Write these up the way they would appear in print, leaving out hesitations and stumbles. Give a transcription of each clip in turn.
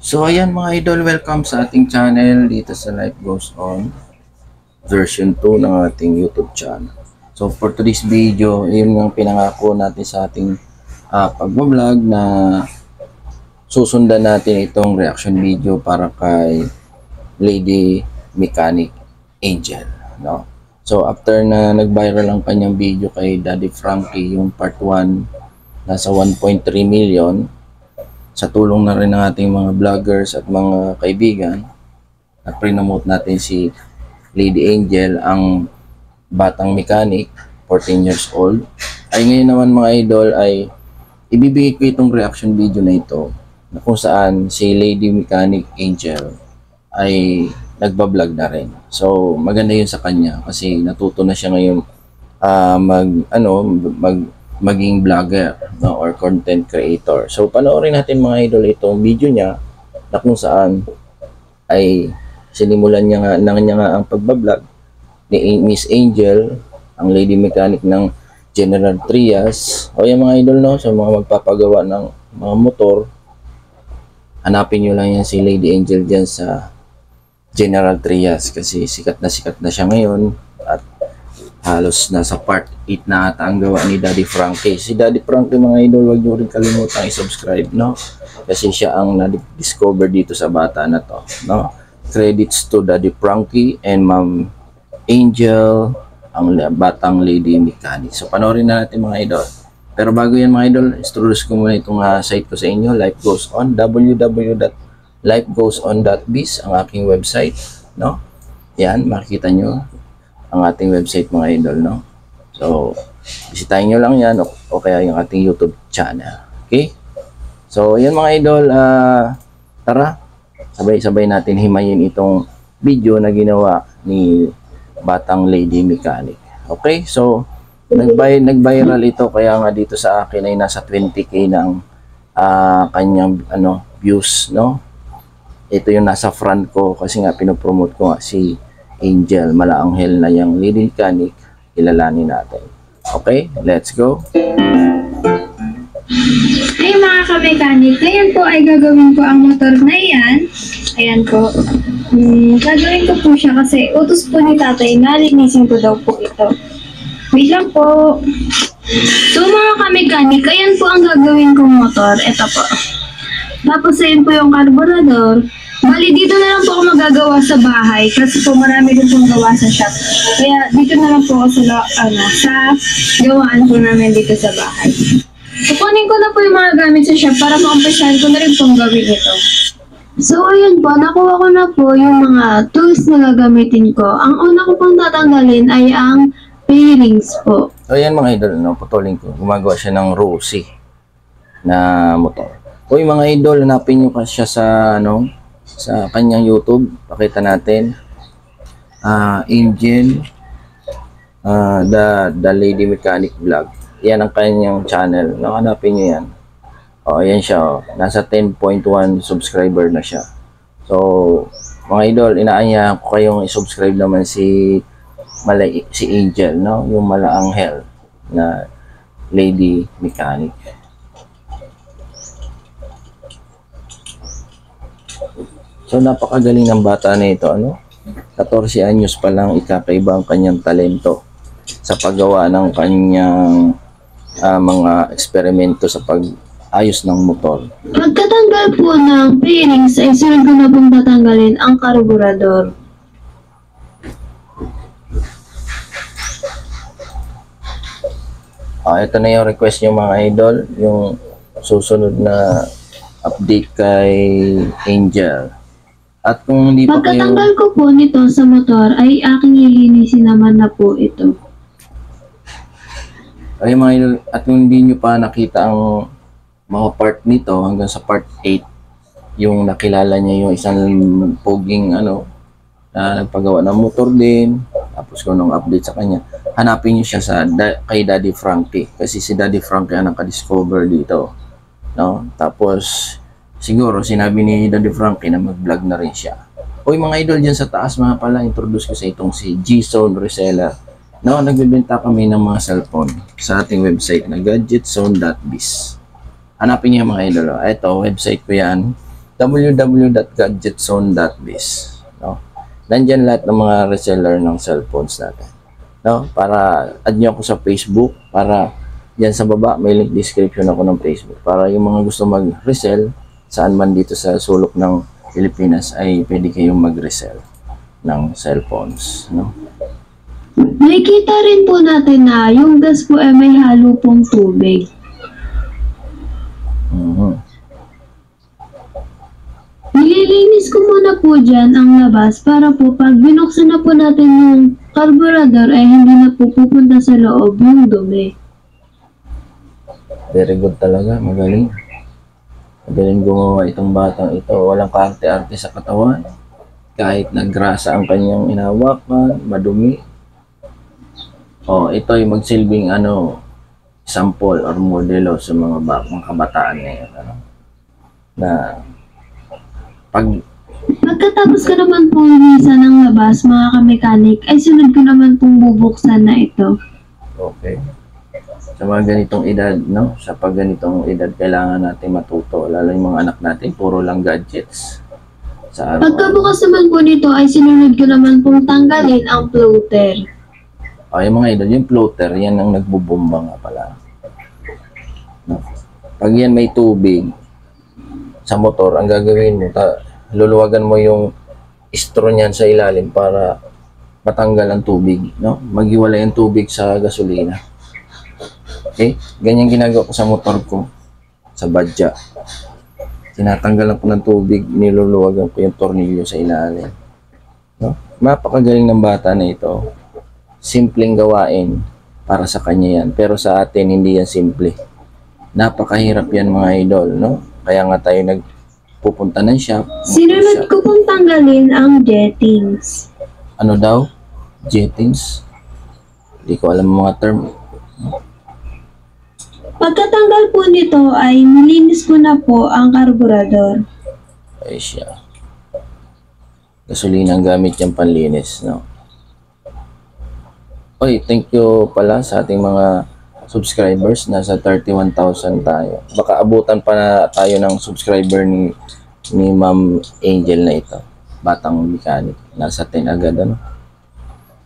So ayan mga idol, welcome sa ating channel dito sa Life Goes On version 2 ng ating YouTube channel. So for today's video, yun yung pinangako natin sa ating pag-vlog na susundan natin itong reaction video para kay Lady Mechanic Angel, no? So after na nag-viral ang kanyang video kay Daddy Frankie, yung part 1, nasa 1.3 million, sa tulong na rin ng ating mga vloggers at mga kaibigan, at pre-promote natin si Lady Angel, ang batang mechanic, 14 years old. Ay ngayon naman mga idol ay ibibigay ko itong reaction video na ito na kung saan si Lady Mechanic Angel ay nagbablog na rin. So maganda yun sa kanya kasi natuto na siya ngayon maging vlogger, no, or content creator. So panoorin natin mga idol itong video niya na kung saan ay sinimulan niya nga ang pagbablog ni Miss Angel, ang Lady Mechanic ng General Trias. O yung mga idol, no, so mga magpapagawa ng mga motor, hanapin nyo lang yan si Lady Angel dyan sa General Trias kasi sikat na siya ngayon at halos nasa part 8 na ata ang gawa ni Daddy Frankie. Si Daddy Frankie mga idol, huwag nyo rin kalimutan i-subscribe, no? Kasi siya ang na-discover dito sa bata na to, no? Credits to Daddy Frankie and Ma'am Angel, ang batang Lady Mechanic. So panoorin na natin mga idol. Pero bago yan mga idol, introduce ko muna itong site ko sa inyo, Life Goes On, www.lifegoeson.biz, ang aking website, no? Yan, makikita nyo ang ating website mga idol, no? So, bisitahin nyo lang yan o kaya yung ating YouTube channel. Okay? So, yan mga idol, tara, sabay-sabay natin himayin itong video na ginawa ni batang Lady Mechanic. Okay? So, nag-viral ito kaya nga dito sa akin ay nasa 20k ng kanyang views, no? Ito yung nasa front ko kasi nga pinopromote ko nga si Angel, Malaanghel na yung Lady Mechanic, kilalanin natin. Okay, let's go. Ay mga ka-mechanic, ngayon po ay gagawin ko ang motor na yan. Ayan po. Gagawin ko po siya kasi utos po ni tatay na linisin ko daw po ito. Wait lang po. So mga ka-mechanic, ayan po ang gagawin kong motor. Ito po. Tapos ayan po yung carburetor. Bali, dito na lang po ako magagawa sa bahay kasi po marami din pong gawa sa shop. Kaya dito na lang po ako sa gawaan po namin dito sa bahay. Kukunin ko na po yung mga gamit sa shop para maumpisahan ko na rin pong gawin ito. So, ayun po, nakuha ko na po yung mga tools na gagamitin ko. Ang una ko pong tatanggalin ay ang bearings po. So, ayan mga idol, no, putulin ko. Gumagawa siya ng Rosie na motor. Uy mga idol, hanapin nyo kasi siya sa kanyang YouTube. Pakita natin. Angel, the Lady Mechanic Vlog. Yan ang kanyang channel. No, hanapin nyo yan. O, ayan siya. Oh. Nasa 10.1 subscriber na siya. So, mga idol, inaanyahan ko kayong i-subscribe naman si Angel, no? Yung Malaanghel na Lady Mechanic. So, napakagaling ng bata na ito, 14 anyos pa lang, ikakaiba ang kanyang talento sa paggawa ng kanyang mga eksperimento sa pag-ayos ng motor. Pagtatanggal po ng bearings ay sunod ko na pong tatanggalin ang carburetor. Ito na yung request nyo mga idol, yung susunod na update kay Angel. At kung hindi pa kayo... Pagkatanggal ko po nito sa motor ay aking lilinisin naman na po ito. Ay mga idol, at kung hindi nyo pa nakita ang mga part nito hanggang sa part 8, yung nakilala niya yung isang poging na nagpagawa ng motor din, tapos kung anong update sa kanya, hanapin nyo siya kay Daddy Frankie kasi si Daddy Frankie ang nakadiscover dito, no? Tapos siguro sinabi ni Daddy Frankie na mag-vlog na rin siya. Uy mga idol, dyan sa taas mga pala, introduce ko sa itong si G-Zone Reseller. No, nagbebenta kami ng mga cellphone sa ating website na gadgetzone.biz. Hanapin niyo mga idol. Ito, website ko yan. www.gadgetzone.biz, no? Nandyan lahat ng mga reseller ng cellphones natin, no? Para add nyo ako sa Facebook, para diyan sa baba may link description ako ng Facebook, para yung mga gusto mag-resell saan man dito sa sulok ng Pilipinas ay pwede kayong mag-resell ng cellphones, no? Nakikita rin po natin na yung gas po ay may halo pong tubig. Nililinis ko muna po dyan ang labas para po pag binuksan na po natin yung carburetor ay hindi na po pupunta sa loob yung dumi. Very good talaga, magaling. Magaling gumawa itong batang ito. Walang kaarte-arte sa katawan. Kahit nagrasa ang kanyang inawakan, madumi. Ito ay magsilbing sample or modelo sa mga kabataan ngayon. Na Pagkatapos ko naman pong linisan ng labas, mga kamekanik, ay sunod ko naman pong bubuksan na ito. Okay. Sa mga ganitong edad, no? Sa pag ganitong edad, kailangan natin matuto. Lalo yung mga anak natin, puro lang gadgets. Sa Pagkabukas naman po nito, ay sinunod ko naman pong tanggalin ang floater. Yung mga idol, yung floater, yan ang nagbubomba nga pala. No? Pag yan may tubig sa motor, ang gagawin mo, luluwagan mo yung straw niyan sa ilalim para matanggal ang tubig, no? Maghiwalay ang tubig sa gasolina. Okay? Ganyan ginagawa ko sa motor ko, sa badya. Tinatanggalan ko ng tubig, niluluwagan ko yung tornilyo sa ilalim. No? Mapakagaling ng bata na ito. Simpleng gawain para sa kanya yan. Pero sa atin, hindi yan simple. Napakahirap yan mga idol, no? Kaya nga tayo nagpupunta ng shop. Sinunod ko pong tanggalin ang jettings. Ano daw? Jettings? Hindi ko alam mga term. Pagkatanggal po nito ay nilinis ko na po ang karburador. Ay siya. Gasolina ang gamit yung panlinis, no? Oy, thank you pala sa ating mga subscribers. Nasa 31,000 tayo. Baka abutan pa na tayo ng subscriber ni Ma'am Angel na ito. Batang mechanic. Nasa 10 agad, ano?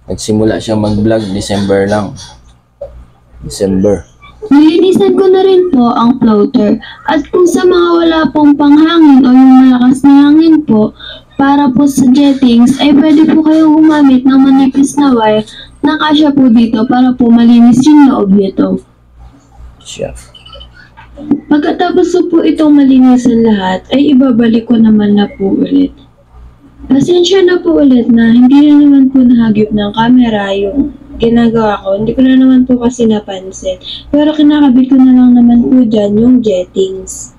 Nagsimula siya mag-vlog December lang. December. Nilinisan ko na rin po ang floater. At kung sa mga wala pong panghangin o yung malakas na hangin po, para po sa jettings, ay pwede po kayong gumamit ng manipis na wire na kasya po dito para po malinis yung loob nito. Siya. Pagkatapos ko po itong malinisan lahat, ay ibabalik ko naman na po ulit. Pasensya na po ulit na hindi na naman po nahagip ng camera yung ginagawa ko. Hindi ko na naman po kasi napansin. Pero kinakabit ko na lang naman po dyan yung jettings.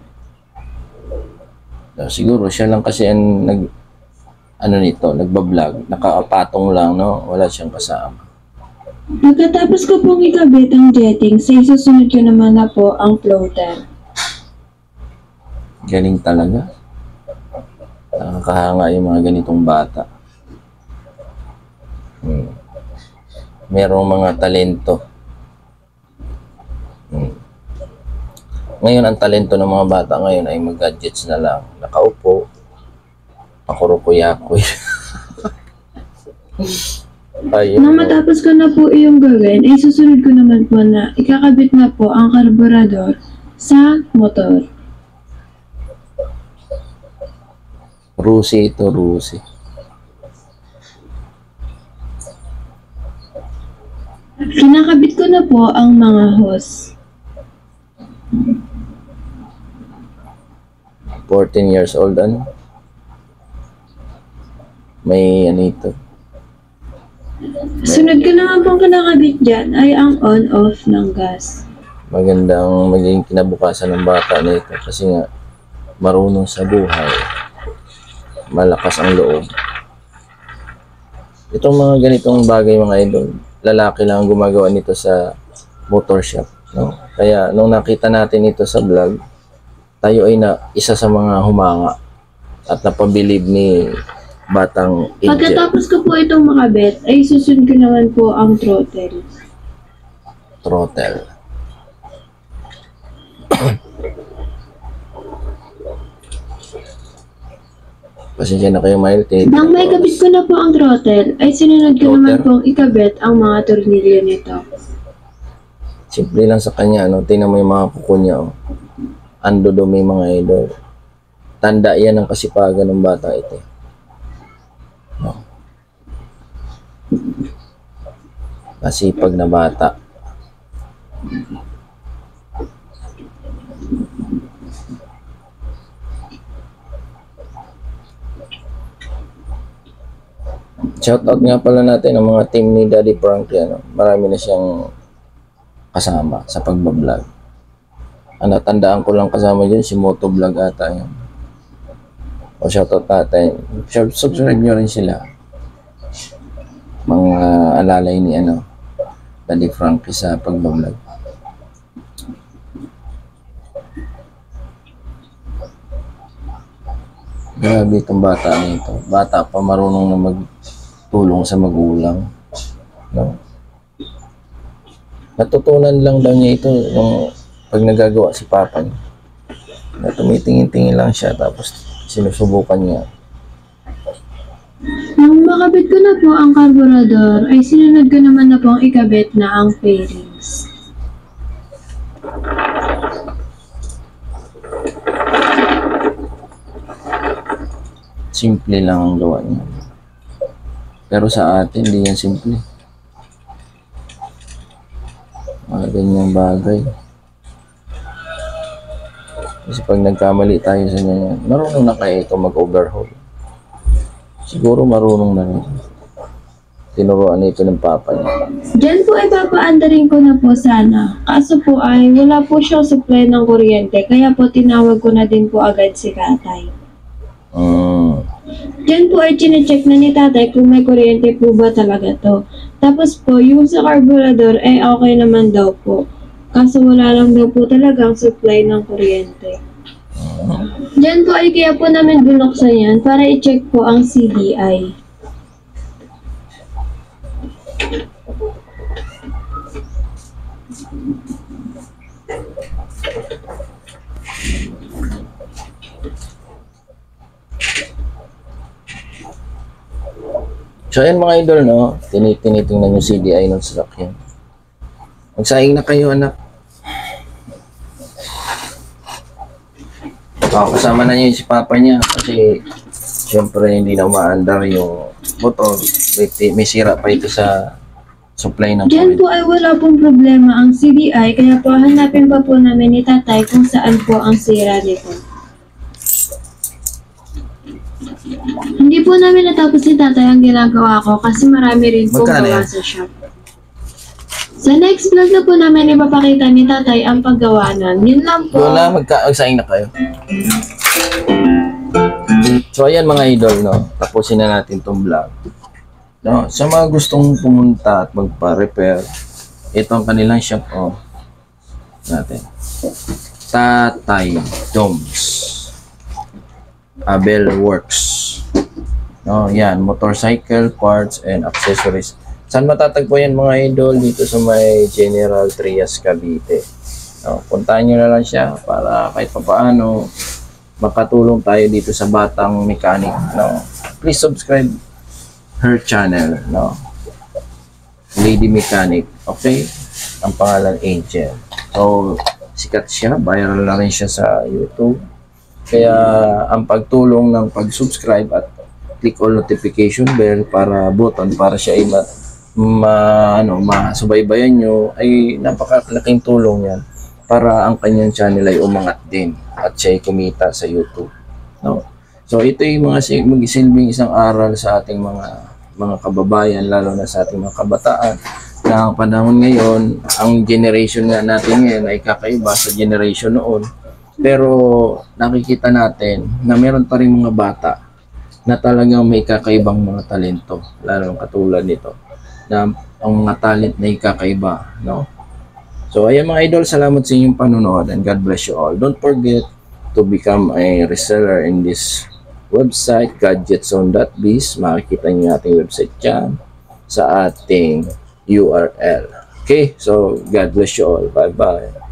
Siguro siya lang kasi ang nagbablog. Nakapatong lang, no? Wala siyang kasama. Pagkatapos ko pong ikabit ang jettings, ay susunod ko naman na po ang floater. Galing talaga. Nakakahanga yung mga ganitong bata. Merong mga talento. Ngayon, ang talento ng mga bata ngayon ay mag-gadgets na lang. Nakaupo, pakurukuyakoy. Nang matapos ko na po iyong gawin, ay susunod ko naman po na ikakabit na po ang karburador sa motor. Rusi ito, Rusi. Kinakabit ko na po ang mga hose. 14 years old, ano? May ito. Sunod ko naman pong kinakabit dyan ay ang on-off ng gas. Magandang magiging kinabukasan ng bata na ito kasi nga marunong sa buhay. Malakas ang loob. Itong mga ganitong bagay mga idol, lalaki lang ang gumagawa nito sa motor shop, no? Kaya nung nakita natin ito sa vlog, tayo ay isa sa mga humanga at napabilib ni Batang Angel. Pagkatapos ko po itong makabit, ay susunod ko naman po ang throttle. Throttle. Pasensya na kayo, Miley. Nang may kabit ko na po ang throttle, ay sinunod ko naman pong ikabit ang mga tornilyo nito. Simple lang sa kanya, no? Tingnan mo yung mga kuko niya, oh. Ando may mga idol. Tanda yan ng kasipagan ng bata ito. No? Kasipag na bata. Shoutout nga pala natin ang mga team ni Daddy Frankie, ano? Marami na siyang kasama sa pagbablog. Ano, tandaan ko lang kasama dyan, si Motovlog ata yun. O shoutout natin. Subscribe nyo rin sila. Mga alalay ni ano, Daddy Frankie sa pagbablog. Grabe itong bata nito. Bata pa, marunong na magtulong sa magulang. No? Natutunan lang daw niya ito nung pag nagagawa si Papa niya. Na tumitingin-tingin lang siya tapos sinusubukan niya. Nang makabit ko na po ang carburetor, ay sinunod ko naman na po ang ikabit na ang fairings. Simple lang ang gawa niya. Pero sa atin, hindi yan simple. Mga ganyang bagay. Kasi pag nagkamali tayo sa ganyan, marunong na kaya ito mag-overhaul. Siguro marunong na rin. Tinuruan ito ng papa niya. Diyan po ay papaandarin ko na po sana. Kaso po ay wala po siyang supply ng kuryente, kaya po tinawag ko na din po agad si tatay. Diyan po ay chinecheck na ni tatay kung may kuryente po ba talaga to. Tapos po, yung sa carburetor ay okay naman daw po. Kaso wala lang daw po talagang supply ng kuryente. Diyan po ay kaya po namin binuksan yan para i-check po ang CDI. So ayan mga idol, no? Tinitingnan yung CDI ng sasakyan. Magsaing na kayo, anak. Kasama na niya si papa niya kasi syempre hindi na umaandar yung motor. May sira pa ito sa supply ng Diyan po ay wala pong problema ang CDI, kaya po hanapin pa po namin ni tatay kung saan po ang sira nito. Hindi po namin natapos ni tatay ang ginagawa ko kasi marami rin pong gawa sa shop. Sa next vlog na po namin ipapakita ni tatay ang paggawa nun. Yun lang po. Wala, magsaing na kayo. So ayan mga idol, no? Tapusin na natin itong vlog. No? Sa mga gustong pumunta at magpa-repair, ito ang kanilang shop, oh. Natin. Tatay Doms Abel Works. No, yan, motorcycle parts and accessories. Saan matatagpuan yan mga idol? Dito sa may General Trias, Cavite. No, puntahan nyo na lang siya para kahit papaano makatulong tayo dito sa batang mechanic. No? Please subscribe her channel. No? Lady Mechanic. Okay? Ang pangalan Angel. So, sikat siya. Viral na rin siya sa YouTube. Kaya ang pagtulong ng pag-subscribe at click all notification bell para button para siya ay masubaybayan nyo ay napakalaking tulong yan para ang kanyang channel ay umangat din at siya ay kumita sa YouTube. No? So ito yung mga magsilbing isang aral sa ating mga kababayan, lalo na sa ating mga kabataan na ang panahon ngayon, ang generation nga natin ngayon ay kakaiba sa generation noon. Pero nakikita natin na meron pa rin mga bata na talagang may kakaibang mga talento, lalo katulad nito, na ang mga talent na ikakaiba, no? So, ayan mga idol, salamat sa inyong panonood and God bless you all. Don't forget to become a reseller in this website, gadgetzone.biz. Makikita nyo ating website dyan sa ating URL. Okay, so God bless you all. Bye-bye.